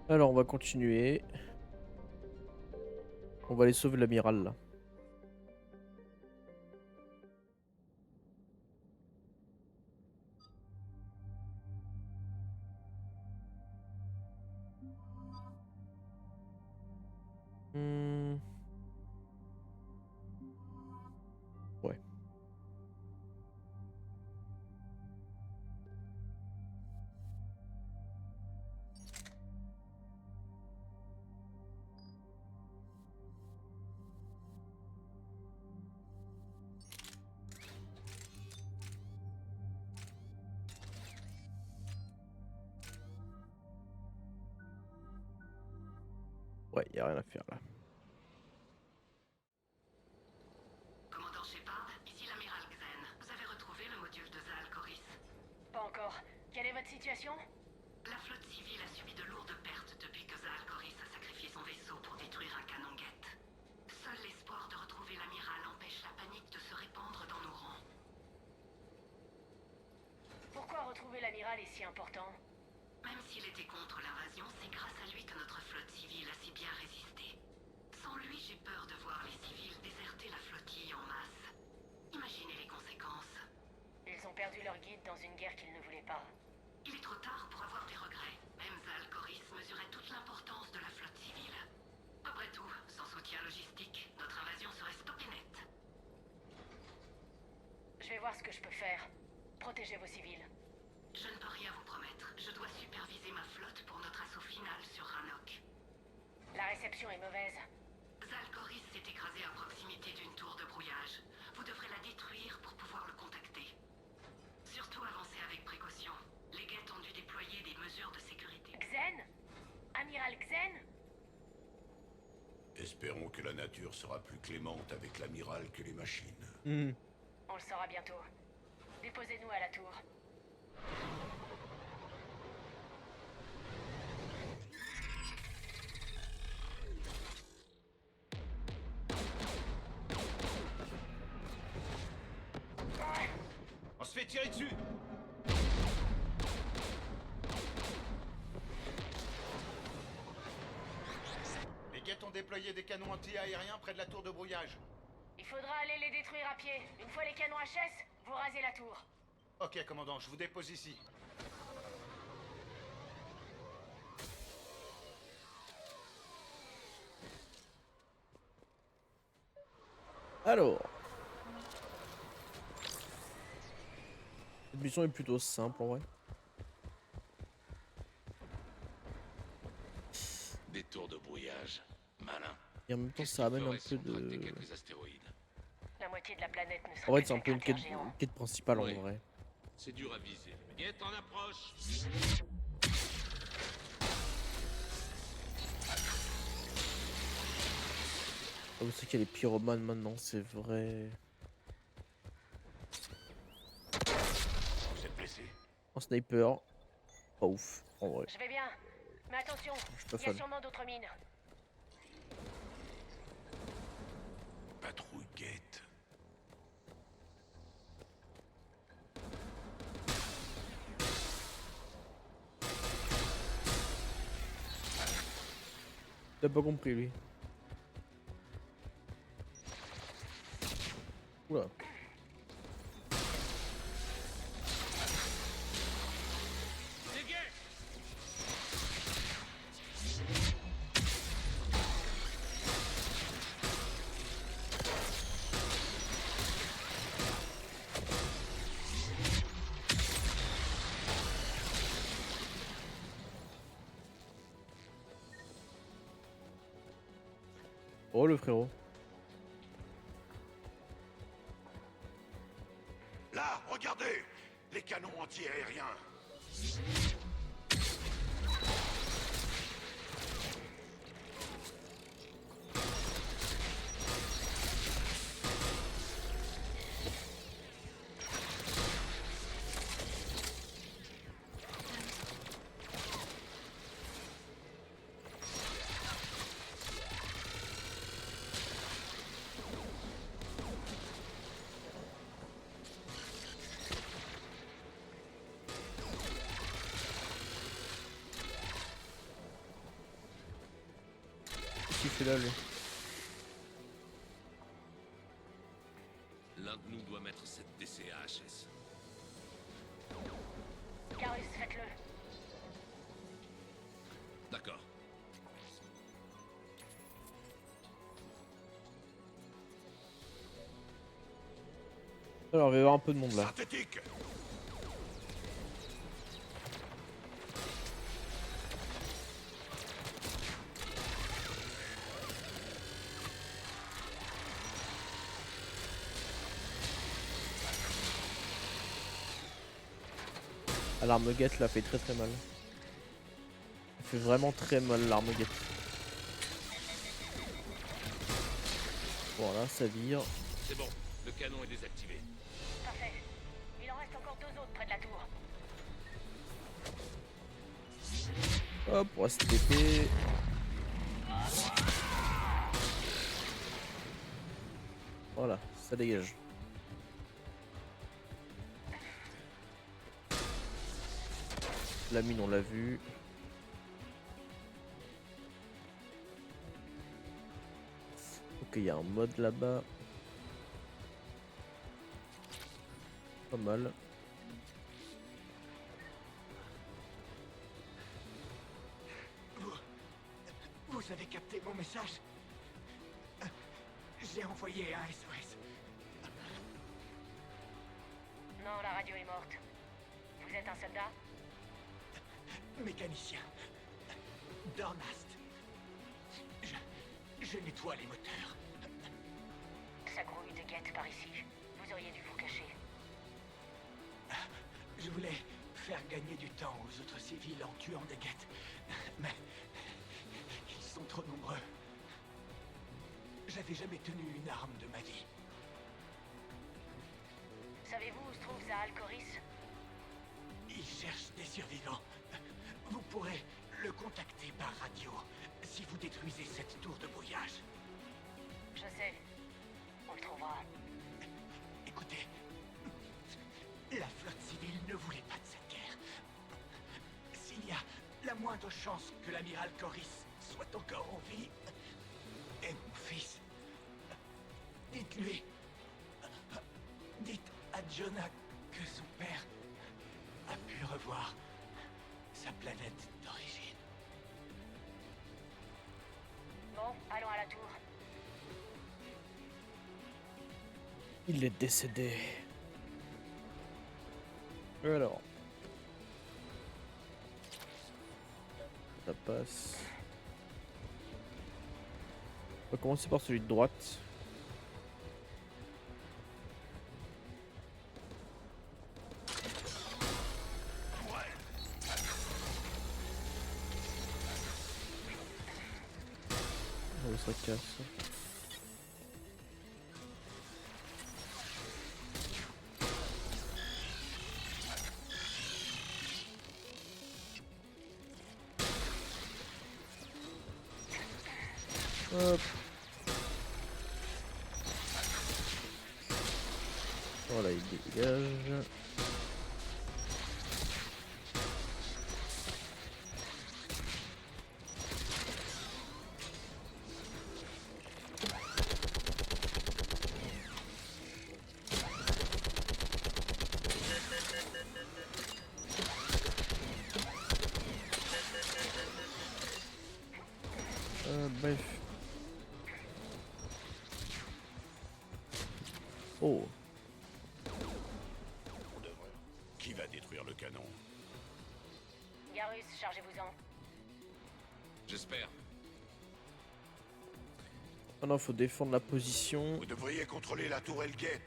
Alors on va continuer. On va aller sauver l'amiral là. Hmm. Ouais. Ouais, y a rien à faire là. Commandant Shepard, ici l'amiral Xen. Vous avez retrouvé le module de Zaal'Koris? Pas encore. Quelle est votre situation? La flotte civile a subi de lourdes pertes depuis que Zaal'Koris a sacrifié son vaisseau pour détruire un canon guette. Seul l'espoir de retrouver l'amiral empêche la panique de se répandre dans nos rangs. Pourquoi retrouver l'amiral est si important? Même s'il était contre l'invasion, c'est grâce à lui que notre flotte civile a si bien résisté. Sans lui, j'ai peur de voir les civils déserter la flottille en masse. Imaginez les conséquences. Ils ont perdu leur guide dans une guerre qu'ils ne voulaient pas. Il est trop tard pour avoir des regrets. Même Zaal'Koris mesurait toute l'importance de la flotte civile. Après tout, sans soutien logistique, notre invasion serait stoppée net. Je vais voir ce que je peux faire. Protégez vos civils. Je ne peux rien vous promettre. Je dois superviser ma flotte pour notre assaut final sur Rannoch. La réception est mauvaise. Zaal'Koris s'est écrasé à proximité d'une tour de brouillage. Vous devrez la détruire pour pouvoir le contacter. Surtout avancez avec précaution. Les guettes ont dû déployer des mesures de sécurité. Xen? Amiral Xen? Espérons que la nature sera plus clémente avec l'amiral que les machines. On le saura bientôt. Déposez-nous à la tour. On se fait tirer dessus. Les guettes ont déployé des canons anti-aériens près de la tour de brouillage. Il faudra aller les détruire à pied. Une fois les canons HS, vous rasez la tour. Ok, commandant, je vous dépose ici. Alors. Cette mission est plutôt simple en vrai. Des tours de brouillage. Malin. Et en même temps Qu'est-ce ça qu'il amène un ferait peu si on traquait de... quelques astéroïdes? La moitié de la planète ne serait En fait plus c'est un peu qu'un une cratère géant. quête principale Oui. en vrai. C'est dur à viser. Guette en approche. Ah, vous savez qu'il y a les pyromanes maintenant, c'est vrai. Vous êtes blessé? En sniper, pas ouf en vrai. Je vais bien. Mais attention, Je suis pas il y a fan. sûrement d'autres mines. Patrouille guette. T'as pas compris lui. Oula. Oh le frérot. Là, regardez! Les canons anti-aériens. celui-là, lui. L'un de nous doit mettre cette DC à HS. Garus, faites-le. D'accord. Alors, il va y avoir un peu de monde là. Synthétique. Ah, l'arme guette là fait très très mal. Elle fait vraiment très mal l'arme guette. Voilà, ça vire. C'est bon, le canon est désactivé. Parfait. Il en reste encore 2 autres près de la tour. Hop, on va se TP. Voilà, ça dégage. La mine, on l'a vu. Ok, il y a un mode là-bas. Pas mal. Vous avez capté mon message? J'ai envoyé un SOS. Non, la radio est morte. Vous êtes un soldat? Mécanicien. Dornast. Je nettoie les moteurs. Ça grouille de guettes par ici. Vous auriez dû vous cacher. Je voulais faire gagner du temps aux autres civils en tuant des guettes. Mais ils sont trop nombreux. J'avais jamais tenu une arme de ma vie. Savez-vous où se trouve Zahal Koris? Ils cherchent des survivants. Vous pourrez le contacter par radio si vous détruisez cette tour de brouillage. Je sais. On le trouvera. Écoutez, la flotte civile ne voulait pas de cette guerre. S'il y a la moindre chance que l'amiral Koris soit encore en vie, et mon fils, dites-lui, dites à Jonah que son père a pu revoir sa planète d'origine. Bon, allons à la tour. Il est décédé. Alors. Ça passe. On va commencer par celui de droite. Oh, ça casse. Hop. Voilà, il dégage. Bref. Oh. Qui va détruire le canon? Garus, chargez-vous-en. J'espère. Maintenant, faut défendre la position. Vous devriez contrôler la tour Hellgate.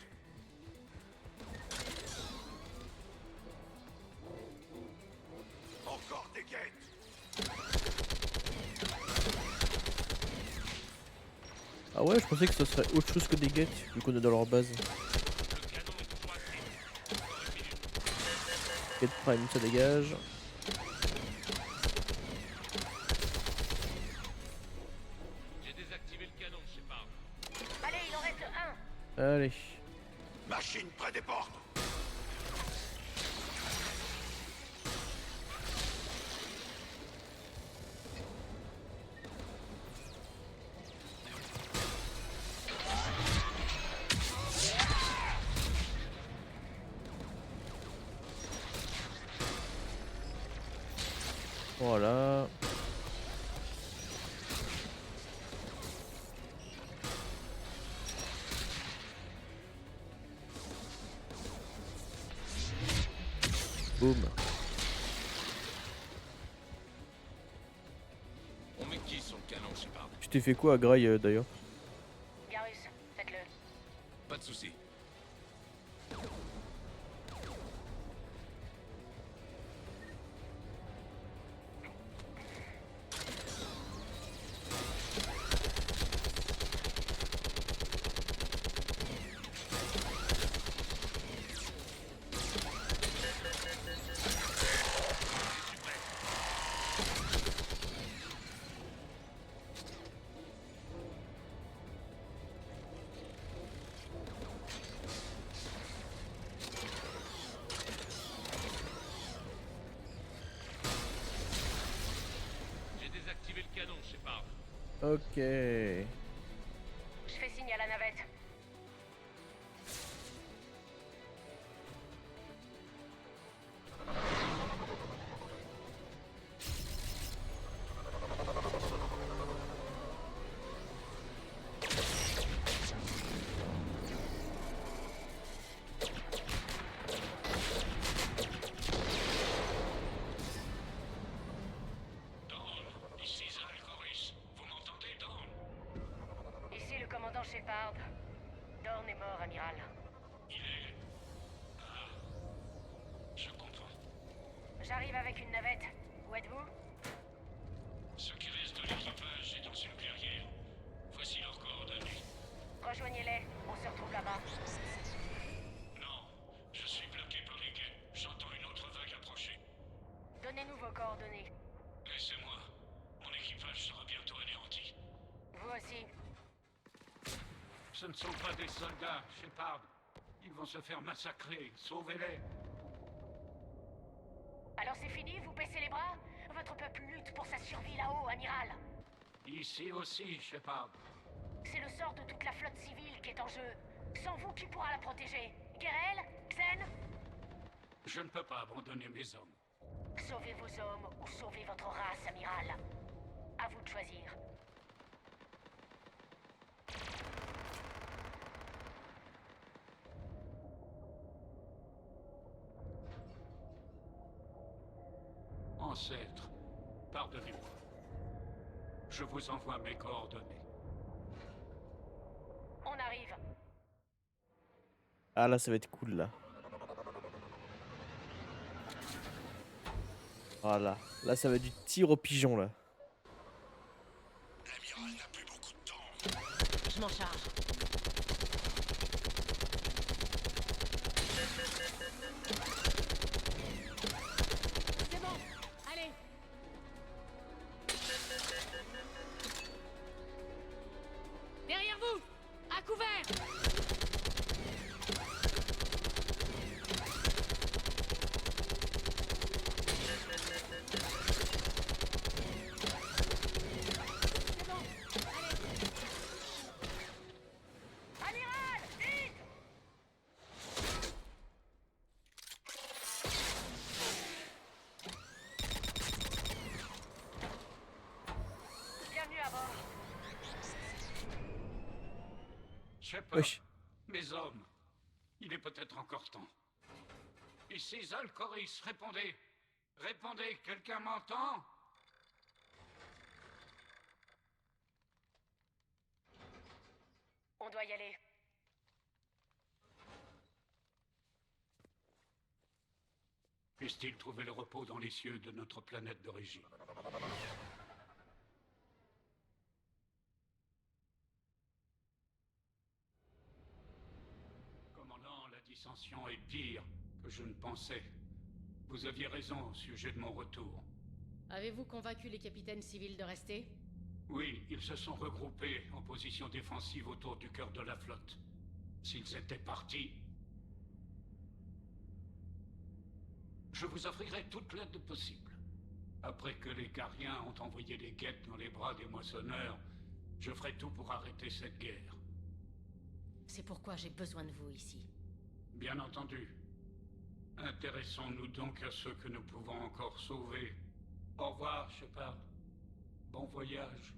Encore des gates. Ah ouais, je pensais que ce serait autre chose que des gates, vu qu'on est dans leur base. Gate Prime, ça dégage. J'ai désactivé le canon, Shepard. Allez, il en reste un. Allez. Machine près des portes. Voilà. Boum. On met qui sur le canon, Shepard? Tu t'es fait quoi à Grail d'ailleurs? Garus, faites-le. Pas de soucis. J'ai désactivé le canon, Shepard. Ok. Je fais signe à la navette. Ici Zalcoris. Vous m'entendez, Dawn? Ici le commandant Shepard. Dorn est mort, amiral. Il est... Ah... Je comprends. J'arrive avec une navette. Où êtes-vous? Ce qui reste de l'équipage est dans une clairière. Voici leurs coordonnées. Rejoignez-les. On se retrouve là-bas. Non, je suis bloqué par les guets. J'entends une autre vague approcher. Donnez-nous vos coordonnées. Laissez-moi. Mon équipage sera bientôt anéanti. Vous aussi. Ce ne sont pas des soldats, Shepard. Ils vont se faire massacrer. Sauvez-les. Alors c'est fini? Vous baissez les bras? Votre peuple lutte pour sa survie là-haut, amiral. Ici aussi, Shepard. C'est le sort de toute la flotte civile qui est en jeu. Sans vous, qui pourra la protéger? Gerel? Xen? Je ne peux pas abandonner mes hommes. Sauvez vos hommes ou sauvez votre race, amiral. À vous de choisir. Ancêtre, pardonnez-moi. Je vous envoie mes coordonnées. On arrive. Ah là, ça va être cool là. Voilà. Là, ça va être du tir au pigeon là. L'amiral n'a plus beaucoup de temps. Je m'en charge. C'est bon. Allez. Derrière vous. À couvert. Amiral, vite! Bienvenue à bord. Shepard, Wesh. mes hommes, il est peut-être encore temps. Ici Zalcoris, répondez. Répondez, quelqu'un m'entend? On doit y aller. Puisse-t-il trouver le repos dans les cieux de notre planète d'origine? Commandant, la dissension est pire que je ne pensais. Vous aviez raison au sujet de mon retour. Avez-vous convaincu les capitaines civils de rester? Oui, ils se sont regroupés en position défensive autour du cœur de la flotte. S'ils étaient partis, je vous offrirai toute l'aide possible. Après que les Cariens ont envoyé les guettes dans les bras des moissonneurs, je ferai tout pour arrêter cette guerre. C'est pourquoi j'ai besoin de vous ici. Bien entendu. Intéressons-nous donc à ceux que nous pouvons encore sauver, Au revoir, Shepard. Bon voyage.